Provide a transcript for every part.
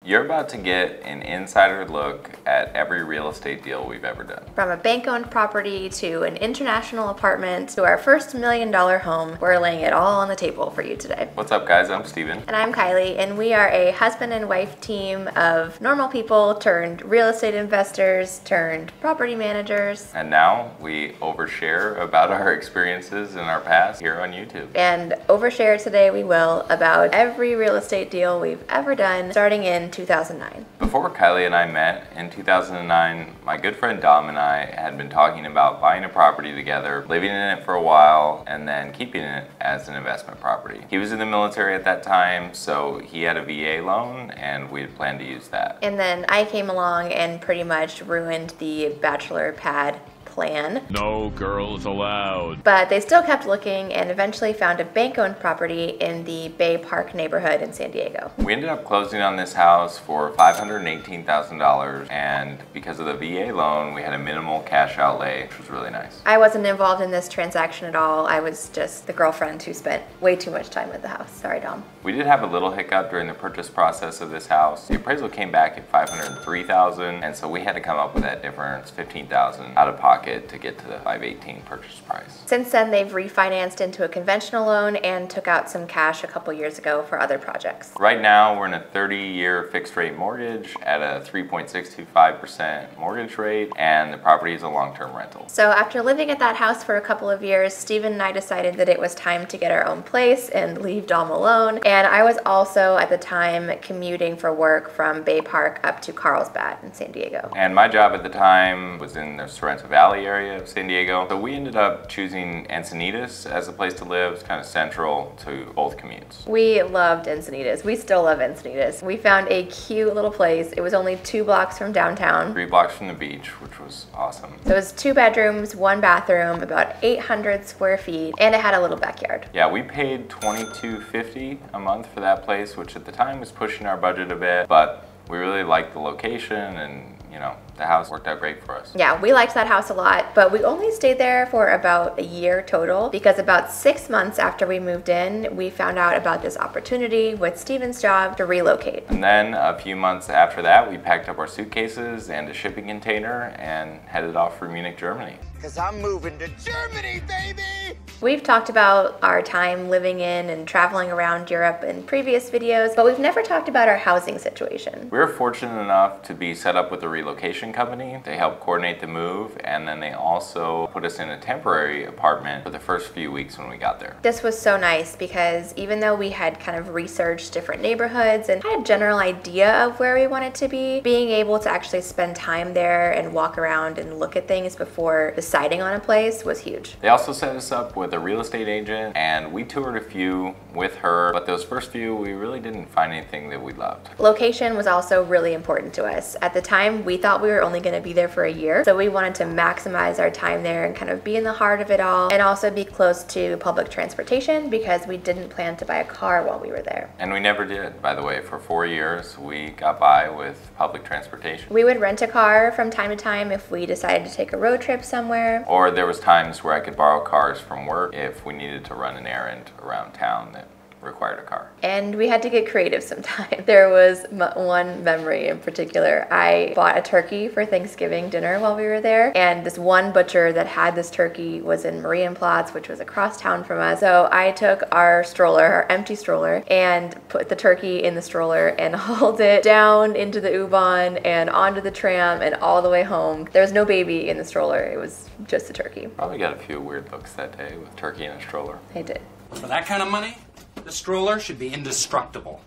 You're about to get an insider look at every real estate deal we've ever done. From a bank-owned property to an international apartment to our first $1 million home, we're laying it all on the table for you today. What's up, guys? I'm Steven. And I'm Kylie, and we are a husband and wife team of normal people turned real estate investors turned property managers. And now we overshare about our experiences in our past here on YouTube. And overshare today we will about every real estate deal we've ever done starting in 2009. Before Kylie and I met in 2009, my good friend Dom and I had been talking about buying a property together, living in it for a while, and then keeping it as an investment property. He was in the military at that time, so he had a VA loan, and we had planned to use that. And then I came along and pretty much ruined the bachelor pad plan. No girls allowed. But they still kept looking and eventually found a bank-owned property in the Bay Park neighborhood in San Diego. We ended up closing on this house for $518,000, and because of the VA loan, we had a minimal cash outlay, which was really nice. I wasn't involved in this transaction at all. I was just the girlfriend who spent way too much time at the house. Sorry, Dom. We did have a little hiccup during the purchase process of this house. The appraisal came back at $503,000, and so we had to come up with that difference, $15,000 out of pocket to get to the $518,000 purchase price. Since then, they've refinanced into a conventional loan and took out some cash a couple years ago for other projects. Right now, we're in a 30-year fixed-rate mortgage at a 3.625% mortgage rate, and the property is a long-term rental. So after living at that house for a couple of years, Steven and I decided that it was time to get our own place and leave Dom alone. And I was also, at the time, commuting for work from Bay Park up to Carlsbad in San Diego. And my job at the time was in the Sorrento Valley area of San Diego. So we ended up choosing Encinitas as a place to live. It's kind of central to both commutes. We loved Encinitas. We still love Encinitas. We found a cute little place. It was only 2 blocks from downtown. 3 blocks from the beach, which was awesome. So it was 2 bedrooms, 1 bathroom, about 800 square feet, and it had a little backyard. Yeah, we paid $22.50 a month for that place, which at the time was pushing our budget a bit, but we really liked the location, and you know, the house worked out great for us. Yeah, we liked that house a lot, but we only stayed there for about a year total because about 6 months after we moved in, we found out about this opportunity with Steven's job to relocate. And then a few months after that, we packed up our suitcases and a shipping container and headed off for Munich, Germany. Because I'm moving to Germany, baby! We've talked about our time living in and traveling around Europe in previous videos, but we've never talked about our housing situation. We were fortunate enough to be set up with a relocation company. They helped coordinate the move, and then they also put us in a temporary apartment for the first few weeks when we got there. This was so nice because even though we had kind of researched different neighborhoods and had a general idea of where we wanted to be, being able to actually spend time there and walk around and look at things before deciding on a place was huge. They also set us up with a real estate agent, and we toured a few with her, but those first few we really didn't find anything that we loved. Location was also really important to us. At the time, we thought we were only going to be there for a year, so we wanted to maximize our time there and kind of be in the heart of it all, and also be close to public transportation because we didn't plan to buy a car while we were there. And we never did, by the way. For 4 years, we got by with public transportation. We would rent a car from time to time if we decided to take a road trip somewhere. Or there was times where I could borrow cars from work if we needed to run an errand around town that required a car. And we had to get creative sometimes. There was one memory in particular. I bought a turkey for Thanksgiving dinner while we were there, and this one butcher that had this turkey was in Marienplatz, which was across town from us. So I took our stroller, our empty stroller, and put the turkey in the stroller and hauled it down into the U-Bahn and onto the tram and all the way home. There was no baby in the stroller. It was just a turkey. Probably got a few weird looks that day with turkey in a stroller. I did. For that kind of money, the stroller should be indestructible.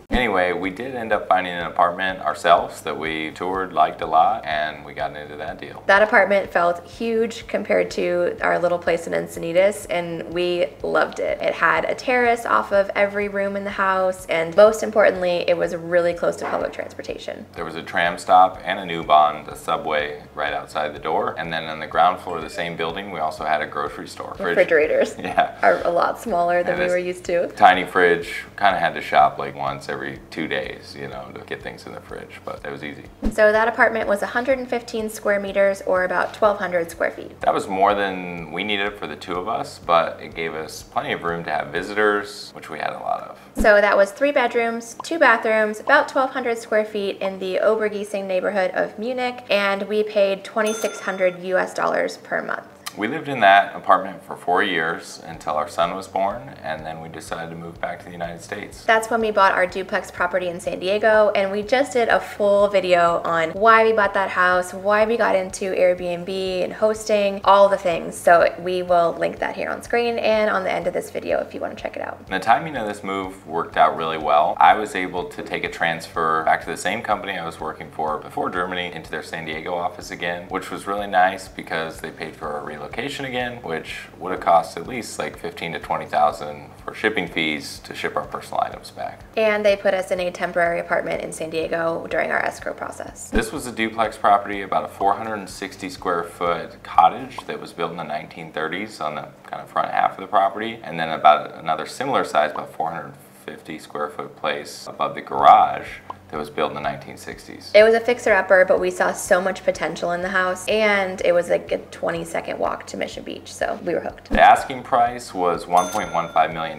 Anyway, we did end up finding an apartment ourselves that we toured, liked a lot, and we got into that deal. That apartment felt huge compared to our little place in Encinitas, and we loved it. It had a terrace off of every room in the house, and most importantly, it was really close to public transportation. There was a tram stop and an U-Bahn, the subway, right outside the door. And then on the ground floor of the same building, we also had a grocery store. Refrigerators Yeah. are a lot smaller than we were used to. Tiny fridge, kind of had to shop like once every every 2 days, you know, to get things in the fridge, but it was easy. So that apartment was 115 square meters or about 1,200 square feet. That was more than we needed for the two of us, but it gave us plenty of room to have visitors, which we had a lot of. So that was 3 bedrooms, 2 bathrooms, about 1,200 square feet in the Obergiesing neighborhood of Munich, and we paid $2,600 US per month. We lived in that apartment for 4 years until our son was born, and then we decided to move back to the United States. That's when we bought our duplex property in San Diego, and we just did a full video on why we bought that house, why we got into Airbnb and hosting, all the things. So we will link that here on screen and on the end of this video if you want to check it out. The timing of this move worked out really well. I was able to take a transfer back to the same company I was working for before Germany into their San Diego office again, which was really nice because they paid for our relocation again, which would have cost at least like $15,000 to $20,000 for shipping fees to ship our personal items back. And they put us in a temporary apartment in San Diego during our escrow process. This was a duplex property, about a 460 square foot cottage that was built in the 1930s on the kind of front half of the property, and then about another similar size, about 450 square foot place above the garage that was built in the 1960s. It was a fixer-upper, but we saw so much potential in the house, and it was like a 20-second walk to Mission Beach, so we were hooked. The asking price was $1.15 million,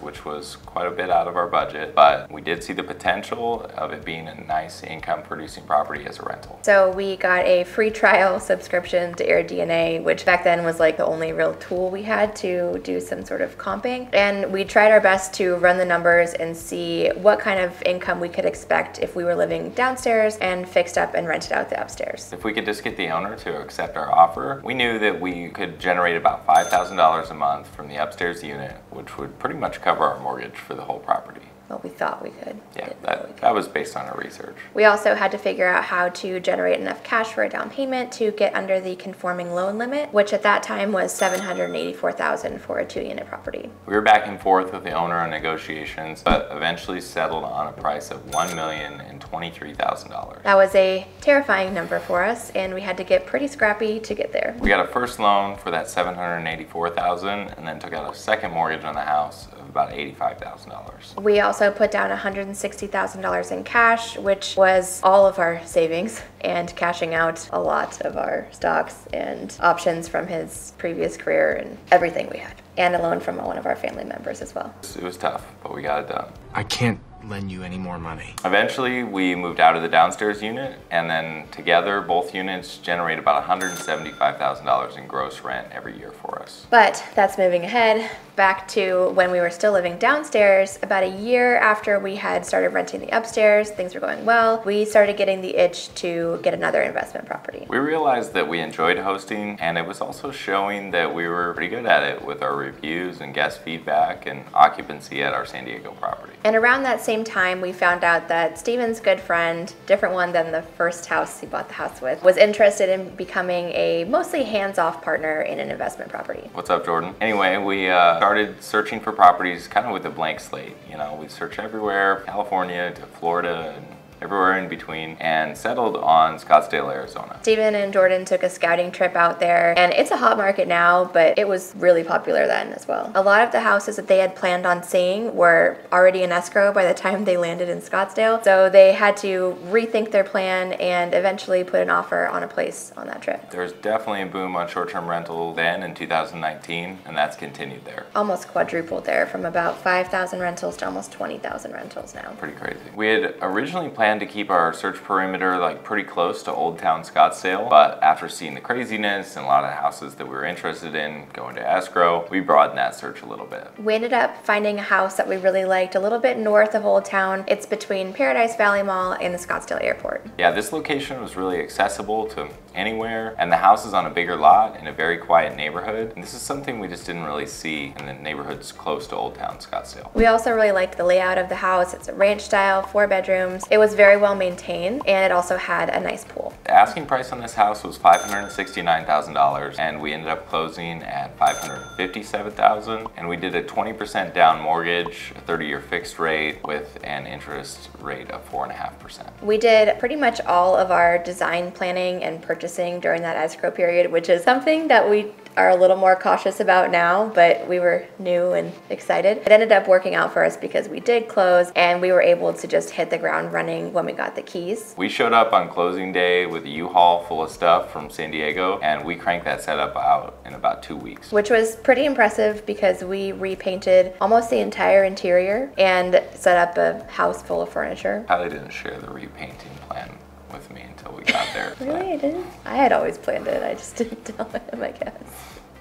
which was quite a bit out of our budget, but we did see the potential of it being a nice income-producing property as a rental. So we got a free trial subscription to AirDNA, which back then was like the only real tool we had to do some sort of comping, and we tried our best to run the numbers and see what kind of income we could expect if we were living downstairs and fixed up and rented out the upstairs. If we could just get the owner to accept our offer, we knew that we could generate about $5,000 a month from the upstairs unit, which would pretty much cover our mortgage for the whole property. Well, we thought we could. Yeah, that was based on our research. We also had to figure out how to generate enough cash for a down payment to get under the conforming loan limit, which at that time was $784,000 for a 2-unit property. We were back and forth with the owner on negotiations, but eventually settled on a price of $1,023,000. That was a terrifying number for us, and we had to get pretty scrappy to get there. We got a first loan for that $784,000, and then took out a second mortgage on the house of about $85,000. We also put down $160,000 in cash, which was all of our savings, and cashing out a lot of our stocks and options from his previous career and everything we had, and a loan from one of our family members as well. It was tough, but we got it done. I can't lend you any more money. Eventually, we moved out of the downstairs unit, and then together, both units generate about $175,000 in gross rent every year for us. But that's moving ahead back to when we were still living downstairs. About a year after we had started renting the upstairs, things were going well, we started getting the itch to get another investment property. We realized that we enjoyed hosting, and it was also showing that we were pretty good at it with our reviews and guest feedback and occupancy at our San Diego property. And around that same time, we found out that Steven's good friend, different one than the first house he bought the house with, was interested in becoming a mostly hands-off partner in an investment property. What's up, Jordan? Anyway, we started searching for properties kind of with a blank slate. You know, we searched everywhere, California to Florida, and everywhere in between, and settled on Scottsdale, Arizona. Steven and Jordan took a scouting trip out there, and it's a hot market now, but it was really popular then as well. A lot of the houses that they had planned on seeing were already in escrow by the time they landed in Scottsdale, so they had to rethink their plan and eventually put an offer on a place on that trip. There's definitely a boom on short-term rental then in 2019, and that's continued there. Almost quadrupled there, from about 5,000 rentals to almost 20,000 rentals now. Pretty crazy. We had originally planned to keep our search perimeter like pretty close to Old Town Scottsdale, but after seeing the craziness and a lot of houses that we were interested in going to escrow, we broadened that search a little bit. We ended up finding a house that we really liked a little bit north of Old Town. It's between Paradise Valley Mall and the Scottsdale Airport. Yeah, this location was really accessible to anywhere, and the house is on a bigger lot in a very quiet neighborhood, and this is something we just didn't really see in the neighborhoods close to Old Town Scottsdale. We also really liked the layout of the house. It's a ranch style, 4 bedrooms. It was very well maintained, and it also had a nice pool. The asking price on this house was $569,000, and we ended up closing at $557,000, and we did a 20% down mortgage, a 30-year fixed rate with an interest rate of 4.5%. We did pretty much all of our design planning and purchasing during that escrow period, which is something that we are a little more cautious about now, but we were new and excited. It ended up working out for us because we did close and we were able to just hit the ground running when we got the keys. We showed up on closing day with a U-Haul full of stuff from San Diego, and we cranked that setup out in about 2 weeks. Which was pretty impressive because we repainted almost the entire interior and set up a house full of furniture. Kylie didn't share the repainting plan with me until we got there. Really? I didn't? I had always planned it. I just didn't tell him, I guess.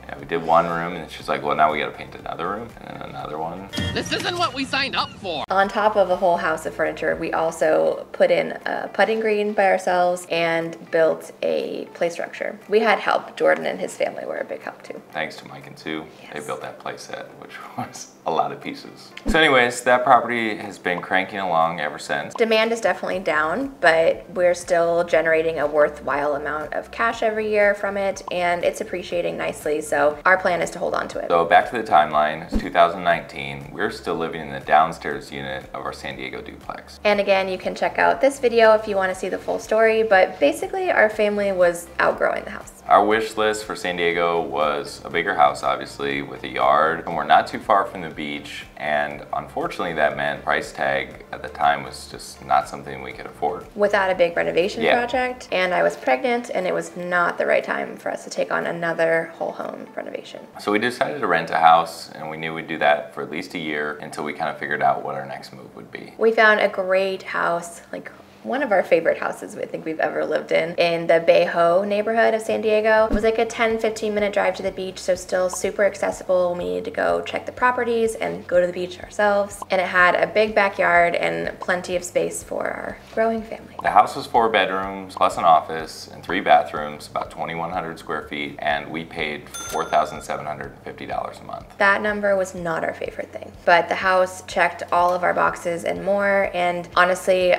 Yeah, we did one room, and she's like, well, now we gotta paint another room, and then another one. This isn't what we signed up for. On top of a whole house of furniture, we also put in a putting green by ourselves and built a play structure. We had help. Jordan and his family were a big help too. Thanks to Mike and Sue, Yes. they built that play set, which was a lot of pieces. So anyways, that property has been cranking along ever since. Demand is definitely down, but we're still generating a worthwhile amount of cash every year from it, and it's appreciating nicely, so our plan is to hold on to it. So back to the timeline, it's 2019. We're still living in the downstairs unit of our San Diego duplex. And again, you can check out this video if you want to see the full story, but basically our family was outgrowing the house. Our wish list for San Diego was a bigger house, obviously, with a yard, and we're not too far from the beach, and unfortunately that meant price tag at the time was just not something we could afford. Without a big renovation Yeah. project, and I was pregnant, and it was not the right time for us to take on another whole home renovation. So we decided to rent a house, and we knew we'd do that for at least a year until we kind of figured out what our next move would be. We found a great house, like one of our favorite houses I think we've ever lived in the Bayho neighborhood of San Diego. It was like a 10-15 minute drive to the beach, so still super accessible. We needed to go check the properties and go to the beach ourselves. And it had a big backyard and plenty of space for our growing family. The house was 4 bedrooms, plus an office, and 3 bathrooms, about 2,100 square feet, and we paid $4,750 a month. That number was not our favorite thing, but the house checked all of our boxes and more, and honestly,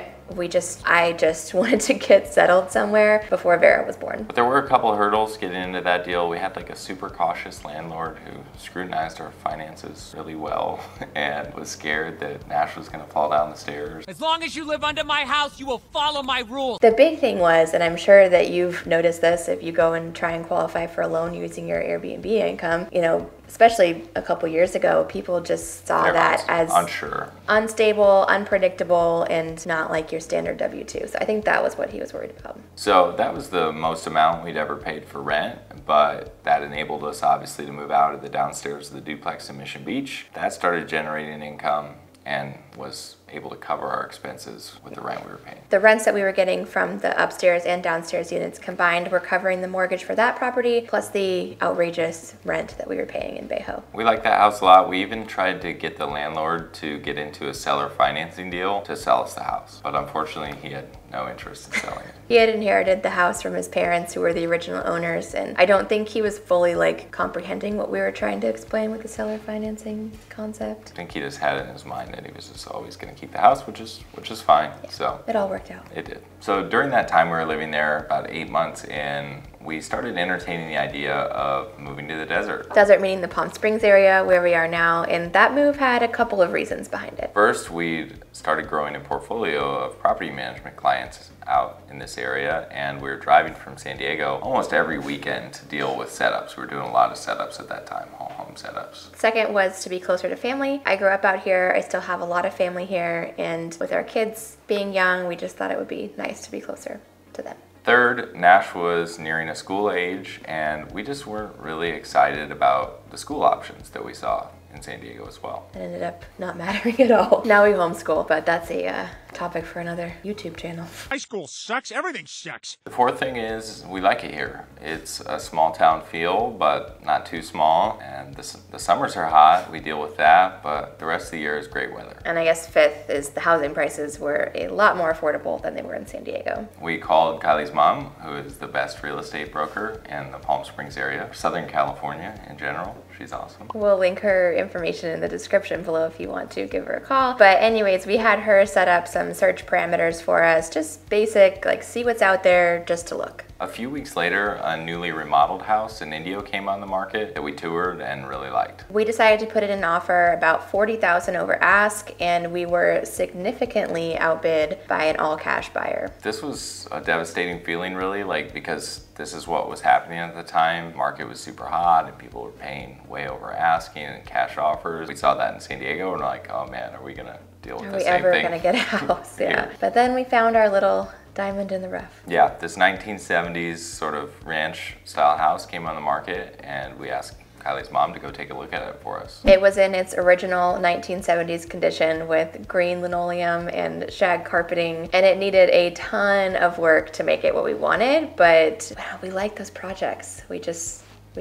I just wanted to get settled somewhere before Vera was born. But there were a couple of hurdles getting into that deal. We had like a super cautious landlord who scrutinized our finances really well and was scared that Nash was gonna fall down the stairs. As long as you live under my house, you will follow my rules. The big thing was, and I'm sure that you've noticed this if you go and try and qualify for a loan using your Airbnb income, you know, especially a couple years ago, people just saw that as unsure, unstable, unpredictable, and not like your standard W-2. So I think that was what he was worried about. So that was the most amount we'd ever paid for rent, but that enabled us obviously to move out of the downstairs of the duplex in Mission Beach. That started generating income and was able to cover our expenses with the rent we were paying. The rents that we were getting from the upstairs and downstairs units combined were covering the mortgage for that property, plus the outrageous rent that we were paying in Bayho. We liked that house a lot. We even tried to get the landlord to get into a seller financing deal to sell us the house, but unfortunately he had no interest in selling it. He had inherited the house from his parents, who were the original owners, and I don't think he was fully like comprehending what we were trying to explain with the seller financing concept. I think he just had it in his mind that he was just always going to keep the house, which is fine. Yeah, so it all worked out. It did. So during that time we were living there, about 8 months in, we started entertaining the idea of moving to the desert. Desert meaning the Palm Springs area where we are now, and that move had a couple of reasons behind it. First, we started growing a portfolio of property management clients out in this area, and we were driving from San Diego almost every weekend to deal with setups. We were doing a lot of setups at that time, home setups. Second was to be closer to family. I grew up out here. I still have a lot of family here, and with our kids being young, we just thought it would be nice to be closer to them. Third, Nash was nearing a school age, and we just weren't really excited about the school options that we saw in San Diego as well. It ended up not mattering at all. Now we homeschool, but that's a topic for another YouTube channel. High school sucks. Everything sucks. The fourth thing is we like it here. It's a small town feel, but not too small. And the summers are hot. We deal with that, but the rest of the year is great weather. And I guess fifth is the housing prices were a lot more affordable than they were in San Diego. We called Kylie's mom, who is the best real estate broker in the Palm Springs area, Southern California in general. She's awesome. We'll link her information in the description below if you want to give her a call. But anyways, we had her set up some search parameters for us, just basic, like see what's out there just to look. A few weeks later, a newly remodeled house in Indio came on the market that we toured and really liked. We decided to put in an offer about $40,000 over ask, and we were significantly outbid by an all-cash buyer. This was a devastating feeling, really, because this is what was happening at the time. The market was super hot and people were paying way over asking and cash offers. We saw that in San Diego and we're like, oh man, are we gonna deal with the same thing? Are we ever gonna get a house? Yeah. But then we found our little diamond in the rough. Yeah, this 1970s sort of ranch style house came on the market and we asked Kylie's mom to go take a look at it for us. It was in its original 1970s condition with green linoleum and shag carpeting, and it needed a ton of work to make it what we wanted, but we liked those projects. We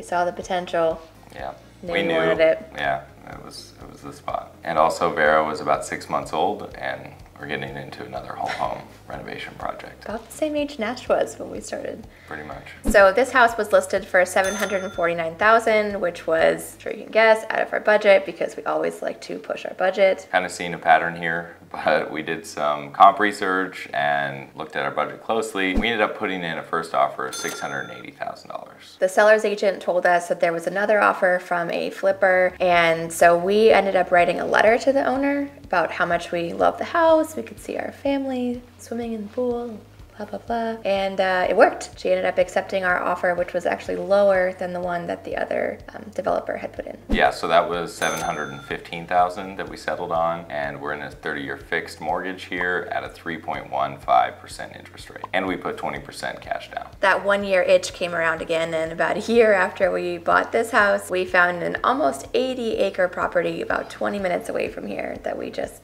saw the potential. Yeah. We knew. Wanted it. Yeah, it was the spot. And also Vera was about 6 months old and we're getting into another whole home renovation project. About the same age Nash was when we started. Pretty much. So this house was listed for $749,000, which was, I'm sure you can guess, out of our budget because we always like to push our budget. Kind of seeing a pattern here, but we did some comp research and looked at our budget closely. We ended up putting in a first offer of $680,000. The seller's agent told us that there was another offer from a flipper, and so we ended up writing a letter to the owner about how much we love the house. We could see our family swimming in the pool, blah, blah, blah. And it worked. She ended up accepting our offer, which was actually lower than the one that the other developer had put in. Yeah, so that was $715,000 that we settled on, and we're in a 30-year fixed mortgage here at a 3.15% interest rate. And we put 20% cash down. That 1 year itch came around again, and about a year after we bought this house, we found an almost 80-acre property about 20 minutes away from here that we just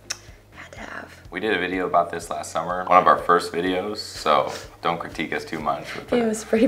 had to have. We did a video about this last summer, one of our first videos, so don't critique us too much with it was pretty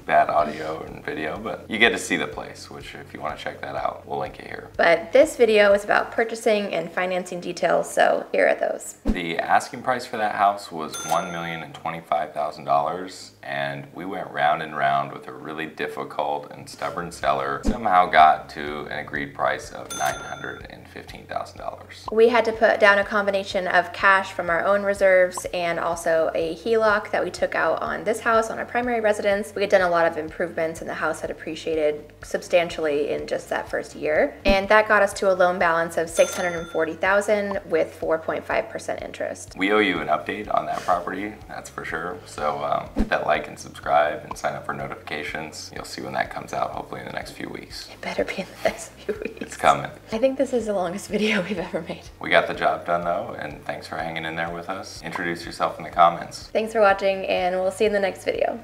bad audio and video, but you get to see the place, which if you want to check that out, we'll link it here. But this video is about purchasing and financing details, so here are those. The asking price for that house was $1,025,000, and we went round and round with a really difficult and stubborn seller, somehow got to an agreed price of $915,000. We had to put down a combination of cash from our own reserves and also a HELOC that we took out on this house, on our primary residence. We had done a lot of improvements and the house had appreciated substantially in just that first year. And that got us to a loan balance of $640,000 with 4.5% interest. We owe you an update on that property, that's for sure. So hit that like and subscribe and sign up for notifications. You'll see when that comes out, hopefully in the next few weeks. It better be in the next few weeks. It's coming. I think this is the longest video we've ever made. We got the job done though, and thanks for hanging in there with us. Introduce yourself in the comments. Thanks for watching, and we'll see you in the next video.